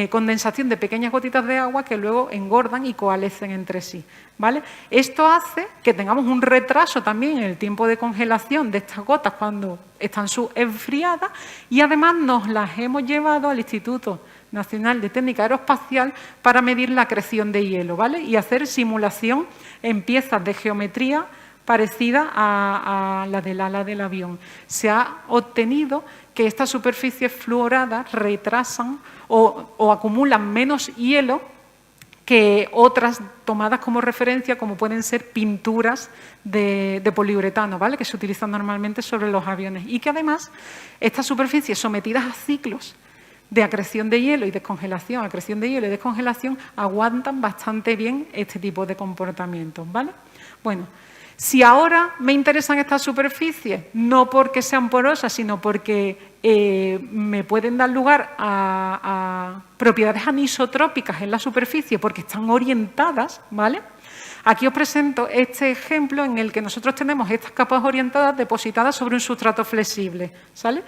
condensación de pequeñas gotitas de agua que luego engordan y coalescen entre sí, ¿vale? Esto hace que tengamos un retraso también en el tiempo de congelación de estas gotas cuando están subenfriadas y además nos las hemos llevado al Instituto Nacional de Técnica Aeroespacial para medir la acreción de hielo, ¿vale? Y hacer simulación en piezas de geometría parecida a la del ala del avión. Se ha obtenido que estas superficies fluoradas retrasan o acumulan menos hielo que otras tomadas como referencia, como pueden ser pinturas de poliuretano, ¿vale? Que se utilizan normalmente sobre los aviones. Y que además estas superficies sometidas a ciclos de acreción de hielo y descongelación, acreción de hielo y descongelación, aguantan bastante bien este tipo de comportamientos, ¿vale? Bueno, si ahora me interesan estas superficies, no porque sean porosas, sino porque me pueden dar lugar a propiedades anisotrópicas en la superficie porque están orientadas, ¿vale? Aquí os presento este ejemplo en el que nosotros tenemos estas capas orientadas depositadas sobre un sustrato flexible, ¿sale?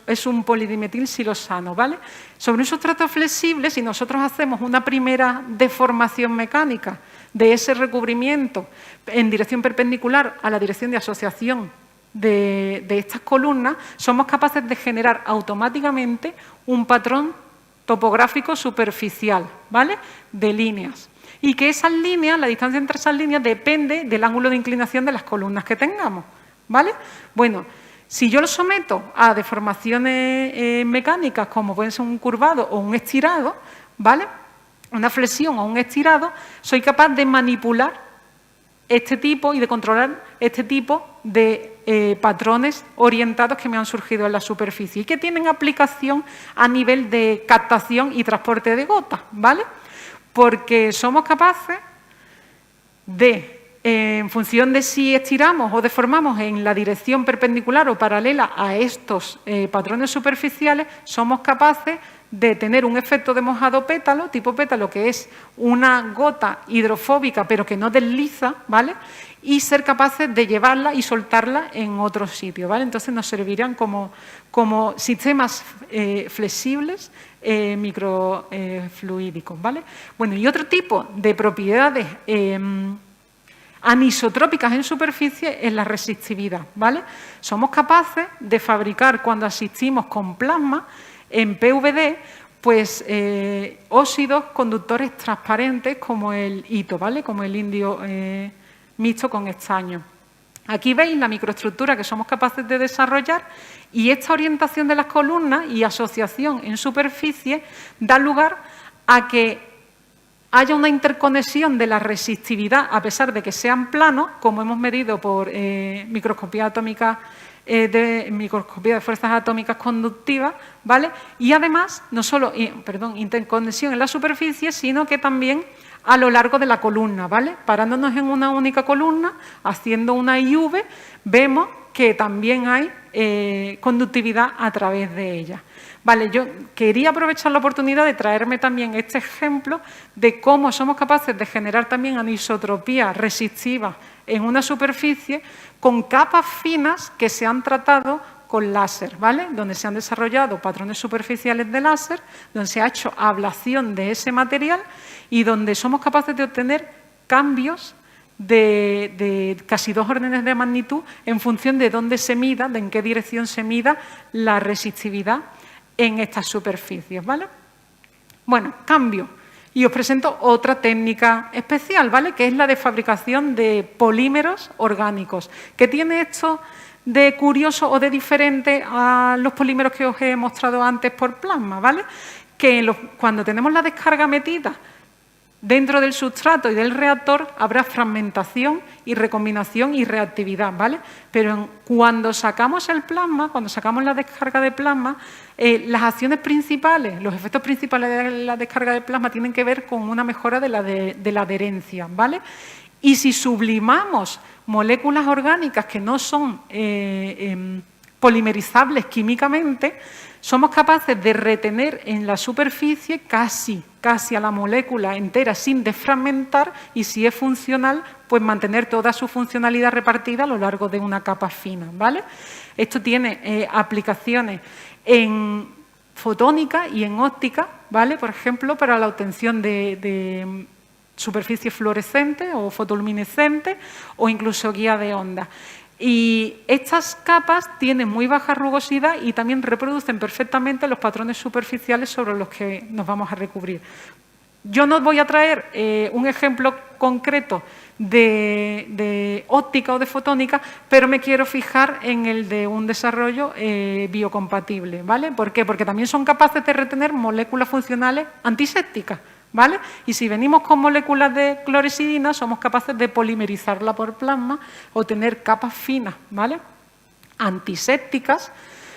Es un polidimetil silosano, ¿vale? Sobre un sustrato flexible, si nosotros hacemos una primera deformación mecánica de ese recubrimiento en dirección perpendicular a la dirección de asociación de estas columnas, somos capaces de generar automáticamente un patrón topográfico superficial, ¿vale? De líneas. Y que esas líneas, la distancia entre esas líneas depende del ángulo de inclinación de las columnas que tengamos, ¿vale? Bueno, si yo lo someto a deformaciones mecánicas, como pueden ser un curvado o un estirado, ¿vale? Una flexión o un estirado, soy capaz de manipular este tipo y de controlar este tipo de patrones orientados que me han surgido en la superficie y que tienen aplicación a nivel de captación y transporte de gotas, ¿vale? Porque somos capaces de, en función de si estiramos o deformamos en la dirección perpendicular o paralela a estos patrones superficiales, somos capaces de tener un efecto de mojado pétalo, tipo pétalo, que es una gota hidrofóbica pero que no desliza, ¿vale? Y ser capaces de llevarla y soltarla en otro sitio, ¿vale? Entonces nos servirán como sistemas flexibles microfluídicos, ¿vale? Bueno, y otro tipo de propiedades anisotrópicas en superficie es la resistividad, ¿vale? Somos capaces de fabricar, cuando asistimos con plasma, en PVD, pues óxidos conductores transparentes como el hito, ¿vale? Como el indio mixto con estaño. Aquí veis la microestructura que somos capaces de desarrollar y esta orientación de las columnas y asociación en superficie da lugar a que haya una interconexión de la resistividad, a pesar de que sean planos, como hemos medido por microscopía atómica microscopía de fuerzas atómicas conductivas, ¿vale? Y además, no solo interconexión en la superficie, sino que también a lo largo de la columna, ¿vale? Parándonos en una única columna, haciendo una IV, vemos que también hay conductividad a través de ella. Vale, yo quería aprovechar la oportunidad de traerme también este ejemplo de cómo somos capaces de generar también anisotropías resistivas en una superficie con capas finas que se han tratado con láser, ¿vale? Donde se han desarrollado patrones superficiales de láser, donde se ha hecho ablación de ese material y donde somos capaces de obtener cambios de casi 2 órdenes de magnitud en función de dónde se mida, de en qué dirección se mida la resistividad en estas superficies, ¿vale? Bueno, cambio. Y os presento otra técnica especial, ¿vale? Que es la de fabricación de polímeros orgánicos. ¿Qué tiene esto de curioso o de diferente a los polímeros que os he mostrado antes por plasma, ¿vale? Que cuando tenemos la descarga metida dentro del sustrato y del reactor habrá fragmentación y recombinación y reactividad, ¿vale? Pero cuando sacamos el plasma, cuando sacamos la descarga de plasma, las acciones principales, los efectos principales de la descarga de plasma tienen que ver con una mejora de la adherencia, ¿vale? Y si sublimamos moléculas orgánicas que no son polimerizables químicamente, somos capaces de retener en la superficie casi a la molécula entera sin desfragmentar y, si es funcional, pues mantener toda su funcionalidad repartida a lo largo de una capa fina, ¿vale? Esto tiene aplicaciones en fotónica y en óptica, ¿vale? Por ejemplo, para la obtención de superficies fluorescentes o fotoluminescentes o incluso guía de ondas. Y estas capas tienen muy baja rugosidad y también reproducen perfectamente los patrones superficiales sobre los que nos vamos a recubrir. Yo no os voy a traer un ejemplo concreto de óptica o de fotónica, pero me quiero fijar en el de un desarrollo biocompatible, ¿vale? ¿Por qué? Porque también son capaces de retener moléculas funcionales antisépticas, ¿vale? Y si venimos con moléculas de clorexidina, somos capaces de polimerizarla por plasma o tener capas finas, ¿vale? Antisépticas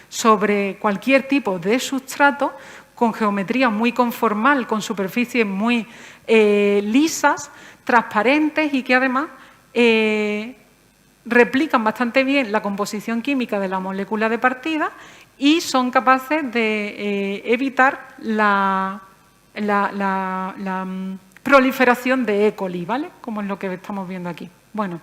sobre cualquier tipo de sustrato con geometría muy conformal, con superficies muy lisas, transparentes y que además replican bastante bien la composición química de la molécula de partida y son capaces de evitar la proliferación de E. coli, ¿vale? Como es lo que estamos viendo aquí. Bueno,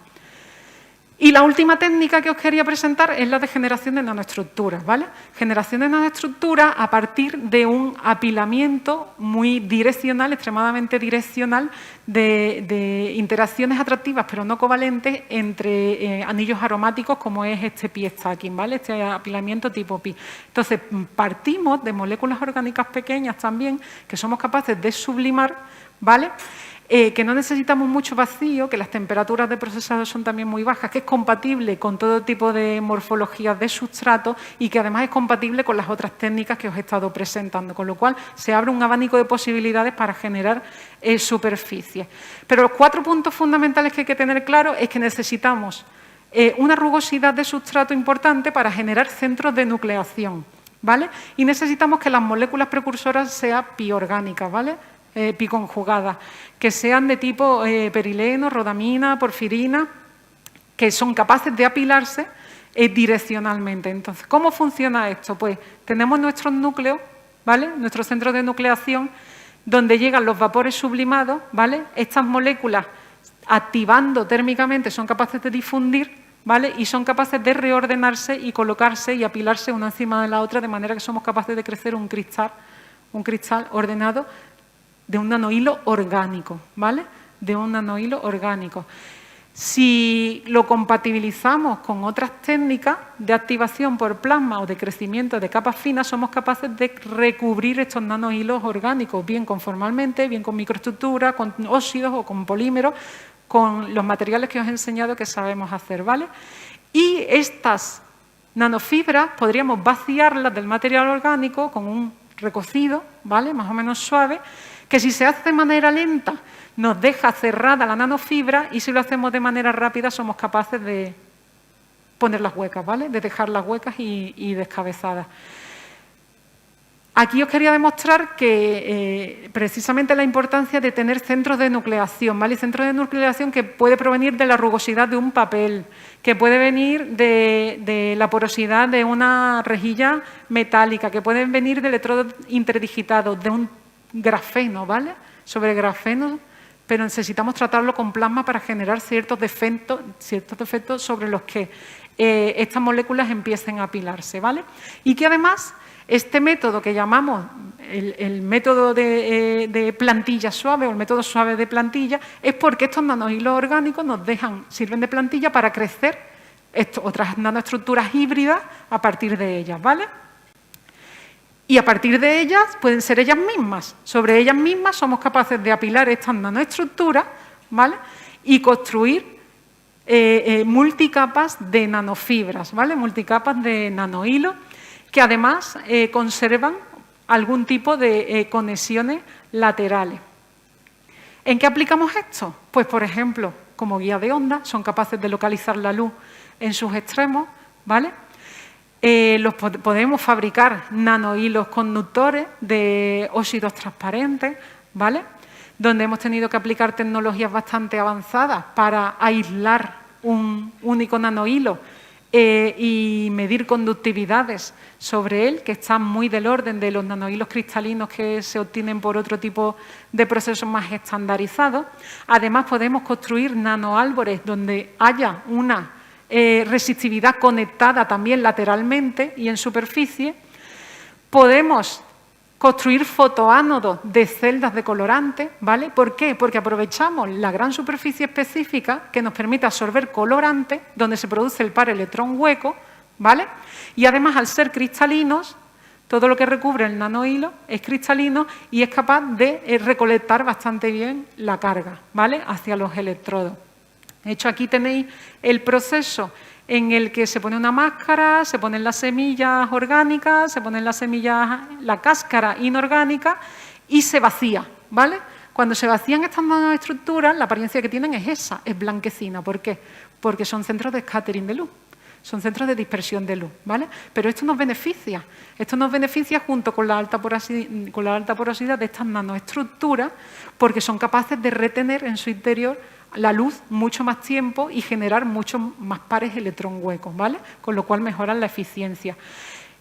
y la última técnica que os quería presentar es la de generación de nanoestructuras, ¿vale? Generación de nanoestructuras a partir de un apilamiento muy direccional, extremadamente direccional, de interacciones atractivas pero no covalentes entre anillos aromáticos como es este pi stacking, ¿vale? Este apilamiento tipo pi. Entonces, partimos de moléculas orgánicas pequeñas también que somos capaces de sublimar, ¿vale? Que no necesitamos mucho vacío, que las temperaturas de procesado son también muy bajas, que es compatible con todo tipo de morfologías de sustrato y que además es compatible con las otras técnicas que os he estado presentando, con lo cual se abre un abanico de posibilidades para generar superficies. Pero los 4 puntos fundamentales que hay que tener claro es que necesitamos una rugosidad de sustrato importante para generar centros de nucleación, ¿vale? Y necesitamos que las moléculas precursoras sean piorgánicas, ¿vale? Piconjugadas, que sean de tipo perileno, rodamina, porfirina, que son capaces de apilarse direccionalmente. Entonces, ¿cómo funciona esto? Pues tenemos nuestros núcleos, ¿vale? Nuestros centros de nucleación, donde llegan los vapores sublimados, ¿vale? Estas moléculas, activando térmicamente, son capaces de difundir, ¿vale? Y son capaces de reordenarse y colocarse y apilarse una encima de la otra, de manera que somos capaces de crecer un cristal ordenado de un nanohilo orgánico, ¿vale? De un nanohilo orgánico. Si lo compatibilizamos con otras técnicas de activación por plasma o de crecimiento de capas finas, somos capaces de recubrir estos nanohilos orgánicos, bien conformalmente, bien con microestructuras, con óxidos o con polímeros, con los materiales que os he enseñado que sabemos hacer, ¿vale? Y estas nanofibras podríamos vaciarlas del material orgánico con un recocido, ¿vale? Más o menos suave, que si se hace de manera lenta nos deja cerrada la nanofibra y si lo hacemos de manera rápida somos capaces de poner las huecas, ¿vale? De dejar las huecas y descabezadas. Aquí os quería demostrar que precisamente la importancia de tener centros de nucleación, ¿vale? Centros de nucleación que puede provenir de la rugosidad de un papel, que puede venir de la porosidad de una rejilla metálica, que pueden venir de electrodos interdigitados, de un grafeno, ¿vale? Sobre grafeno, pero necesitamos tratarlo con plasma para generar ciertos defectos sobre los que estas moléculas empiecen a apilarse, ¿vale? Y que además este método que llamamos el método de plantilla suave o el método suave de plantilla es porque estos nanohilos orgánicos nos sirven de plantilla para crecer otras nanoestructuras híbridas a partir de ellas, ¿vale? Y a partir de ellas pueden ser ellas mismas. Sobre ellas mismas somos capaces de apilar estas nanoestructuras, ¿vale? Y construir multicapas de nanofibras, ¿vale? Multicapas de nanohilos que además conservan algún tipo de conexiones laterales. ¿En qué aplicamos esto? Pues, por ejemplo, como guía de onda, son capaces de localizar la luz en sus extremos, ¿vale? Podemos fabricar nanohilos conductores de óxidos transparentes, ¿vale? Donde hemos tenido que aplicar tecnologías bastante avanzadas para aislar un único nanohilo y medir conductividades sobre él, que están muy del orden de los nanohilos cristalinos que se obtienen por otro tipo de procesos más estandarizados. Además, podemos construir nanoárboles donde haya una resistividad conectada también lateralmente y en superficie. Podemos construir fotoánodos de celdas de colorantes, ¿vale? ¿Por qué? Porque aprovechamos la gran superficie específica que nos permite absorber colorante, donde se produce el par electrón hueco, ¿vale? Y además, al ser cristalinos, todo lo que recubre el nanohilo es cristalino y es capaz de recolectar bastante bien la carga, ¿vale? Hacia los electrodos. De hecho, aquí tenéis el proceso en el que se pone una máscara, se ponen las semillas orgánicas, se ponen las semillas, la cáscara inorgánica y se vacía, ¿vale? Cuando se vacían estas nanoestructuras, la apariencia que tienen es esa, es blanquecina. ¿Por qué? Porque son centros de scattering de luz, son centros de dispersión de luz, ¿vale? Pero esto nos beneficia junto con la alta porosidad de estas nanoestructuras, porque son capaces de retener en su interior la luz mucho más tiempo y generar muchos más pares electrón huecos, ¿vale? Con lo cual mejoran la eficiencia.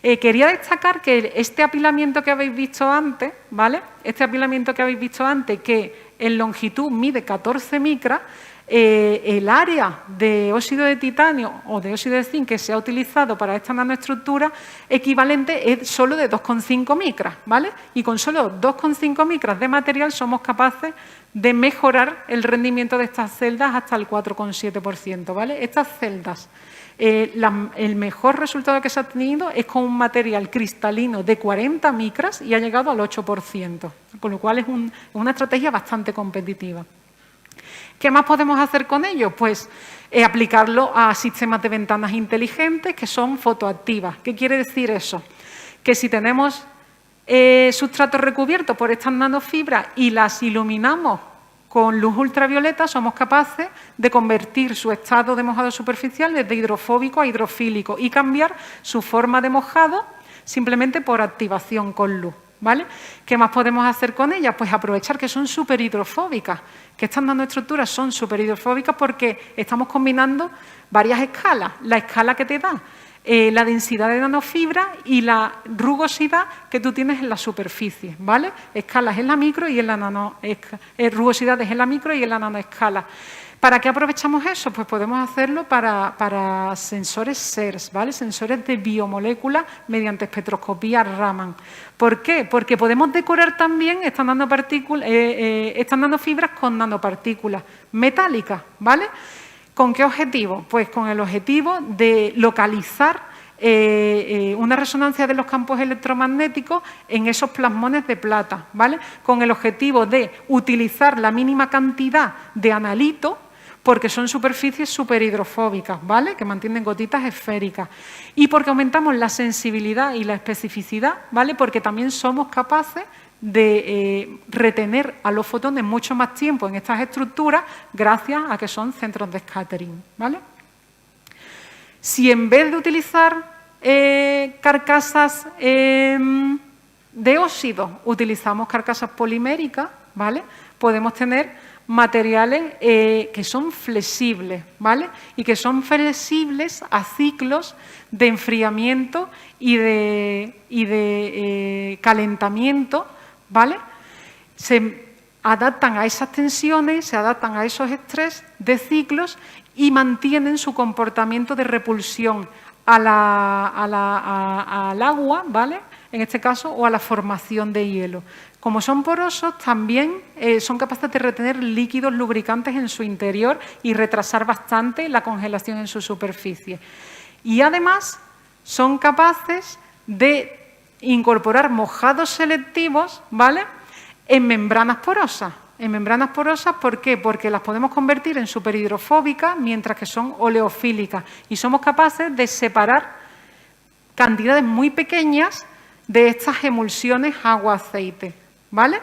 Quería destacar que este apilamiento que habéis visto antes, ¿vale? Este apilamiento que habéis visto antes, que en longitud mide 14 micras, el área de óxido de titanio o de óxido de zinc que se ha utilizado para esta nanoestructura equivalente es solo de 2,5 micras, ¿vale? Y con solo 2,5 micras de material somos capaces de mejorar el rendimiento de estas celdas hasta el 4,7%, ¿vale? Estas celdas, el mejor resultado que se ha tenido es con un material cristalino de 40 micras y ha llegado al 8%, con lo cual es una estrategia bastante competitiva. ¿Qué más podemos hacer con ello? Pues aplicarlo a sistemas de ventanas inteligentes que son fotoactivas. ¿Qué quiere decir eso? Que si tenemos sustratos recubiertos por estas nanofibras y las iluminamos con luz ultravioleta, somos capaces de convertir su estado de mojado superficial desde hidrofóbico a hidrofílico y cambiar su forma de mojado simplemente por activación con luz, ¿vale? ¿Qué más podemos hacer con ellas? Pues aprovechar que son superhidrofóbicas, que estas nanoestructuras son superhidrofóbicas porque estamos combinando varias escalas. La escala que te da la densidad de nanofibra y la rugosidad que tú tienes en la superficie, ¿vale? Escalas en la micro y en la rugosidades en la micro y en la nanoescala. ¿Para qué aprovechamos eso? Pues podemos hacerlo para sensores SERS, ¿vale? Sensores de biomoléculas mediante espectroscopía Raman. ¿Por qué? Porque podemos decorar también estas nanofibras con nanopartículas metálicas, ¿vale? ¿Con qué objetivo? Pues con el objetivo de localizar una resonancia de los campos electromagnéticos en esos plasmones de plata, ¿vale? Con el objetivo de utilizar la mínima cantidad de analito, porque son superficies superhidrofóbicas, ¿vale? Que mantienen gotitas esféricas. Y porque aumentamos la sensibilidad y la especificidad, ¿vale? Porque también somos capaces de retener a los fotones mucho más tiempo en estas estructuras gracias a que son centros de scattering, ¿vale? Si en vez de utilizar carcasas de óxido utilizamos carcasas poliméricas, ¿vale? Podemos tener materiales que son flexibles, ¿vale? Y que son flexibles a ciclos de enfriamiento y de calentamiento, ¿vale? Se adaptan a esas tensiones, se adaptan a esos estrés de ciclos y mantienen su comportamiento de repulsión al agua, ¿vale? En este caso, o a la formación de hielo. Como son porosos, también son capaces de retener líquidos lubricantes en su interior y retrasar bastante la congelación en su superficie. Y además son capaces de incorporar mojados selectivos, ¿vale?, en membranas porosas. En membranas porosas, ¿por qué? Porque las podemos convertir en superhidrofóbicas, mientras que son oleofílicas. Y somos capaces de separar cantidades muy pequeñas de estas emulsiones agua-aceite, ¿vale?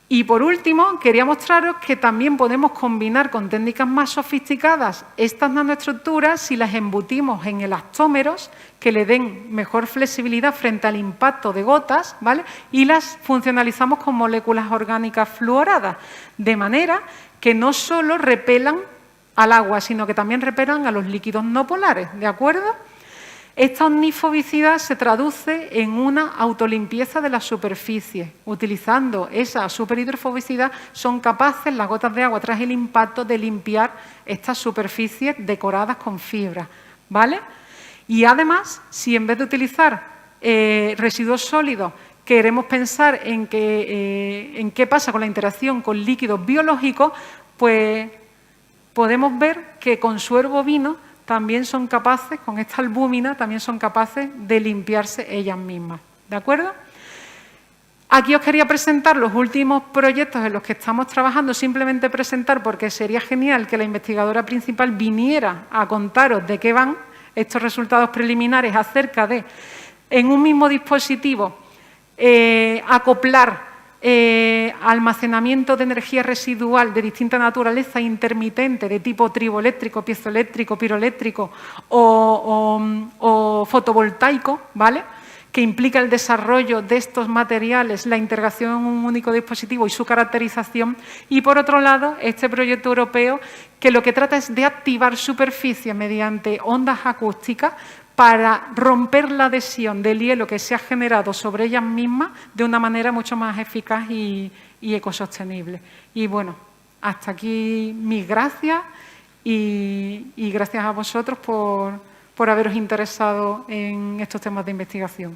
Y por último, quería mostraros que también podemos combinar con técnicas más sofisticadas estas nanoestructuras si las embutimos en elastómeros que le den mejor flexibilidad frente al impacto de gotas, ¿vale? Y las funcionalizamos con moléculas orgánicas fluoradas, de manera que no solo repelan al agua, sino que también repelan a los líquidos no polares, ¿de acuerdo? Esta omnifobicidad se traduce en una autolimpieza de la superficie. Utilizando esa superhidrofobicidad son capaces las gotas de agua tras el impacto de limpiar estas superficies decoradas con fibra, ¿vale? Y además, si en vez de utilizar residuos sólidos queremos pensar en qué pasa con la interacción con líquidos biológicos, pues podemos ver que con suero bovino también son capaces, con esta albúmina, también son capaces de limpiarse ellas mismas. ¿De acuerdo? Aquí os quería presentar los últimos proyectos en los que estamos trabajando, simplemente presentar porque sería genial que la investigadora principal viniera a contaros de qué van estos resultados preliminares acerca de, en un mismo dispositivo, acoplar almacenamiento de energía residual de distinta naturaleza intermitente de tipo triboeléctrico, piezoeléctrico, piroeléctrico o fotovoltaico, ¿vale? Que implica el desarrollo de estos materiales, la integración en un único dispositivo y su caracterización. Y, por otro lado, este proyecto europeo que lo que trata es de activar superficies mediante ondas acústicas para romper la adhesión del hielo que se ha generado sobre ellas mismas de una manera mucho más eficaz y ecosostenible. Y bueno, hasta aquí mis gracias y gracias a vosotros por haberos interesado en estos temas de investigación.